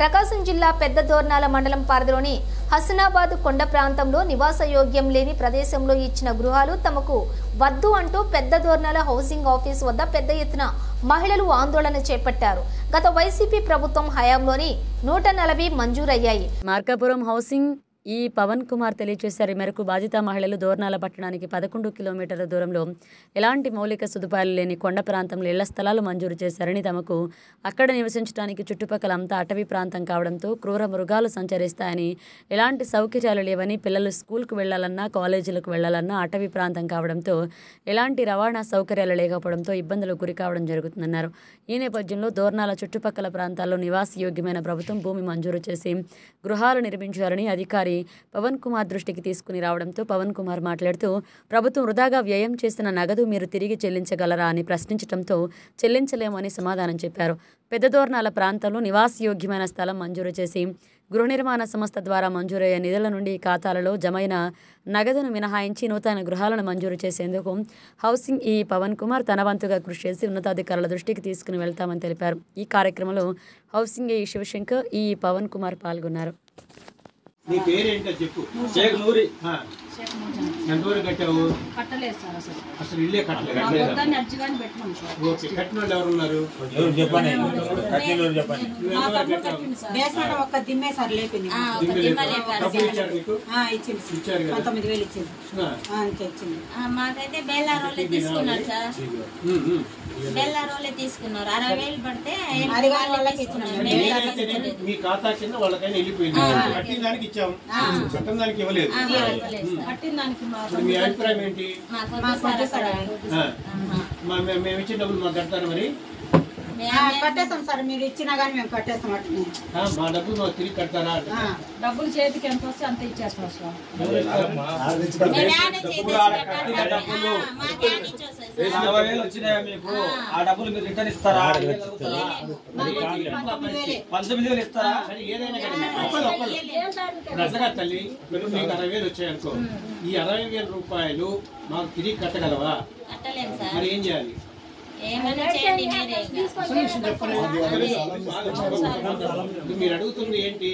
ప్రకాశం జిల్లా పెద్ద దోర్నాల మండలం పరిధిలోని హసనాబాద్ కొండ ప్రాంతంలో నివాస యోగ్యం లేని ప్రదేశంలో ఇచ్చిన గృహాలు తమకు వద్దు అంటూ పెద్ద దోర్నాల హౌసింగ్ ఆఫీస్ వద్ద పెద్ద ఎత్తున మహిళలు ఆందోళన చేపట్టారు. గత వైసీపీ ప్రభుత్వం హయాంలోని 140 మంజూరయ్యాయి. మార్కాపురం హౌసింగ్ ఈ పవన్ కుమార్ తెలియజేశారు. ఈ మేరకు బాధిత మహిళలు దోర్నాల పట్టణానికి 11 కిలోమీటర్ల దూరంలో ఎలాంటి మౌలిక సదుపాయాలు లేని కొండ ప్రాంతంలో ఇళ్ల స్థలాలు మంజూరు చేశారని, తమకు అక్కడ నివసించడానికి చుట్టుపక్కల అంతా అటవీ ప్రాంతం కావడంతో క్రూర మృగాలు సంచరిస్తాయని, ఎలాంటి సౌకర్యాలు లేవని, పిల్లలు స్కూల్కు వెళ్లాలన్నా కాలేజీలకు వెళ్లాలన్నా అటవీ ప్రాంతం కావడంతో ఎలాంటి రవాణా సౌకర్యాలు లేకపోవడంతో ఇబ్బందులకు గురి కావడం జరుగుతుందన్నారు. ఈ నేపథ్యంలో దోర్నాల చుట్టుపక్కల ప్రాంతాల్లో నివాసయోగ్యమైన ప్రభుత్వం భూమి మంజూరు చేసి గృహాలు నిర్మించారని అధికారి పవన్ కుమార్ దృష్టికి తీసుకుని రావడంతో పవన్ కుమార్ మాట్లాడుతూ, ప్రభుత్వం వృధాగా వ్యయం చేసిన నగదు మీరు తిరిగి చెల్లించగలరా అని ప్రశ్నించడంతో చెల్లించలేమని సమాధానం చెప్పారు. పెద్ద దోర్నాల ప్రాంతంలో నివాసయోగ్యమైన స్థలం మంజూరు చేసి గృహ నిర్మాణ సంస్థ ద్వారా మంజూరయ్యే నిధుల నుండి ఖాతాలలో జమైన నగదును మినహాయించి నూతన గృహాలను మంజూరు చేసేందుకు హౌసింగ్ ఈ పవన్ కుమార్ తన వంతుగా కృషి చేసి ఉన్నతాధికారుల దృష్టికి తీసుకుని వెళ్తామని తెలిపారు. ఈ కార్యక్రమంలో హౌసింగ్ ఈ శివశంకర్ ఈ పవన్ కుమార్ పాల్గొన్నారు. నీ పేరేంటో చెప్పు. షేక్ నూరి. ఎంతవరకు కట్టావు? కట్టలేదు సార్. అసలు ఇల్లే కట్టలేదు. ఓకే, కట్టిన వాళ్ళు ఎవరు ఉన్నారు? మాకైతే బెల్లారోలే తీసుకున్నారు సార్. బెల్లారోలే తీసుకున్నారు. 60,000 పడితే మీ ఖాతా కింద వాళ్ళకైనా వెళ్ళిపోయింది. కట్టిన దానికి ఇచ్చాము, కట్టిన దానికి ఇవ్వలేదు. మీ అభిప్రాయం ఏంటి? మేము ఇచ్చిన డబ్బులు మాకు కడతారు మరి? కట్టేస్తాం సార్. మీరు ఇచ్చినా కానీ మేము కట్టేస్తాం. మా డబ్బులు మాకు తిరిగి కడతారా? డబ్బులు చేతికి ఎంత వస్తే అంత ఇచ్చేస్తాం సార్. 60,000 వచ్చినాయా మీకు? ఆ డబ్బులు మీరు రిటర్న్ ఇస్తారా? 19,000 ఇస్తారా? అట్లగా తల్లి, మీరు మీకు 60,000 వచ్చాయనుకో, ఈ 60,000 రూపాయలు మాకు తిరిగి కట్టగలవా? మరి ఏం చేయాలి? మీరు అడుగుతుంది ఏంటి?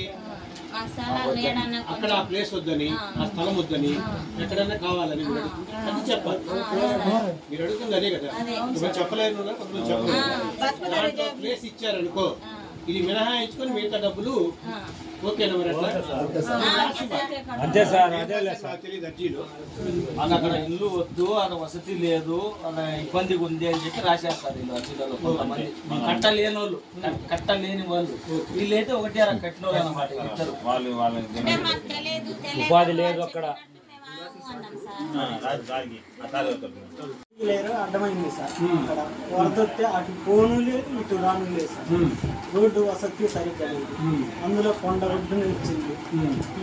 అక్కడ ఆ ప్లేస్ వద్దని, ఆ స్థలం వద్దని, ఎక్కడన్నా కావాలని అది చెప్పాలి. మీరు అడుగుతుంది అదే కదా. ఇప్పుడు చెప్పలేరు, కొంతమంది చెప్పలేదు. ప్లేస్ ఇచ్చారనుకో, ఇది మినహాయించుకొని మిగతా డబ్బులు ఓకేనా? మరి అంతే సార్. తెలియదు అర్జీలో మాకు అక్కడ ఇల్లు వద్దు, అక్కడ వసతి లేదు, అక్కడ ఇబ్బందిగా ఉంది అని చెప్పి రాసేస్తారు వీళ్ళు అర్జీలలో. కొంతమంది కట్టలేని వాళ్ళు, కట్టలేని వాళ్ళు, వీళ్ళైతే ఒకటి అలా కట్టిన వాళ్ళు అనమాట. ఇద్దరు వాళ్ళు ఉపాధి లేదు అక్కడ. అర్థమైంది సార్. అక్కడ వరదొస్తే అటు పోను లేదు, ఇటు రాను లేదు సార్. రోడ్డు వసతి సరిగ్గా లేదు. అందులో కొండ రోడ్డును ఇచ్చింది.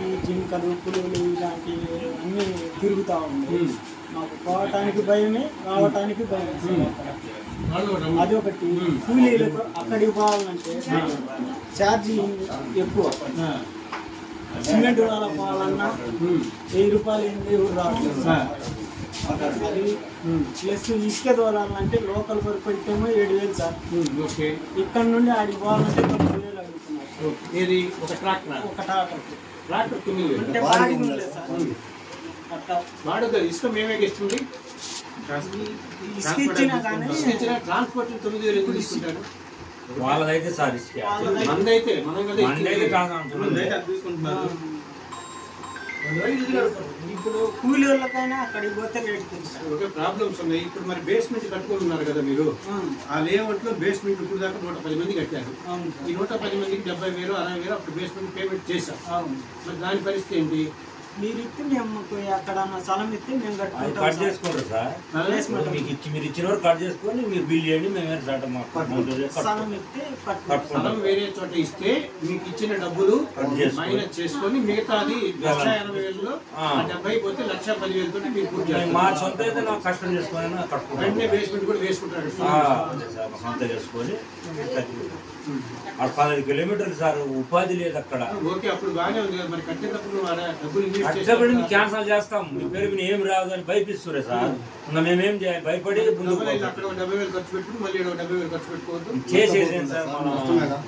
ఈ జింకలు, పులుగులు ఇలాంటివి అన్నీ తిరుగుతూ ఉంది. మాకు పోవటానికి భయమే, రావటానికి భయమే సార్. అది ఒకటి. కూలీలకు అక్కడికి పోవాలంటే ఛార్జీ ఎక్కువ. సిమెంట్ వాళ్ళ పోవాలన్నా 1000 రూపాయలు ఎవరు రావట్లేదు సార్. అది ప్లస్ ఇసుక తోలాలంటే లోకల్ వరకు పెట్టేమో 7,000 సార్. ఇక్కడ నుండి ఆడికి పోవాలంటే 9,000 అడుగుతున్నారు. ఏది? ఒక ట్రాక్టర్. ఒక ట్రాక్టర్ 9,000 అంటే బాడీ ఉంది సార్. అట్లా వాడుక ఇసుక మేమే ఇస్తుంది. ఇసుక ఇచ్చినా కానీ ట్రాన్స్పోర్ట్ 9,000 ఎందుకు తీసుకుంటారు? వాళ్ళదైతే సార్ మందైతే మనం తీసుకుంటున్నారు. ఇప్పుడు కూలీ వాళ్ళకైనా అక్కడికి పోతే రేటు తెలుసు. ఒక ప్రాబ్లమ్స్ ఉన్నాయి. ఇప్పుడు మరి బేస్మెంట్ కట్టుకుంటున్నారు కదా మీరు. ఆ లేఅవుట్ లో బేస్మెంట్ ఇప్పుడు దాకా 110 మంది కట్టారు. ఈ 110 మందికి 70,000, 60,000 అప్పుడు బేస్మెంట్ పేమెంట్ చేశాం. మరి దాని పరిస్థితి ఏంటి? మీరు ఇస్తే మేము అక్కడ స్థలం ఇస్తే మేము కట్ చేసుకుంటారు సార్. మీకు ఇచ్చి మీరు ఇచ్చిన వరకు కట్ చేసుకొని మీరు బిల్ చేయండి. మేము స్థలం ఇస్తే స్థలం వేరే చోట ఇస్తే మీకు ఇచ్చిన డబ్బులు మైనస్ చేసుకొని మిగతాది 1,80,000లో 70 పోతే 1,10,000 తోటి మీరు పూర్తి చేస్తారు. మా సొంత అయితే నాకు కష్టం చేసుకొని వెంటనే బేస్మెంట్ కూడా వేసుకుంటారు. సొంత చేసుకొని 15 కిలోమీటర్లు సార్. ఉపాధి లేదు అక్కడ. ఓకే, అప్పుడు బాగానే ఉంది కదా. మరి కట్టేటప్పుడు డబ్బులు కష్టపడి క్యాన్సల్ చేస్తాం, మీ పేరు మీద ఏం రాదు అని భయపిస్తురే సార్. ఇంకా మేమేం చేయాలి? భయపడి చేసేది సార్ మనం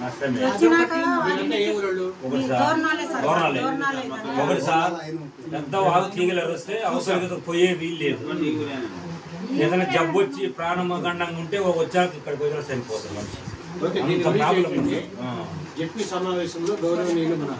నష్టమే. ఒకటి సార్ పెద్ద వాగు తీగలు వస్తే అవసరం పోయే వీలు లేదు. ఏదైనా జబ్బు వచ్చి ప్రాణగండంగా ఉంటే వచ్చాక ఇక్కడికి వదిలే సరిపోతుంది మనిషి. జడ్పీ సమావేశంలో గౌరవనీయులు మన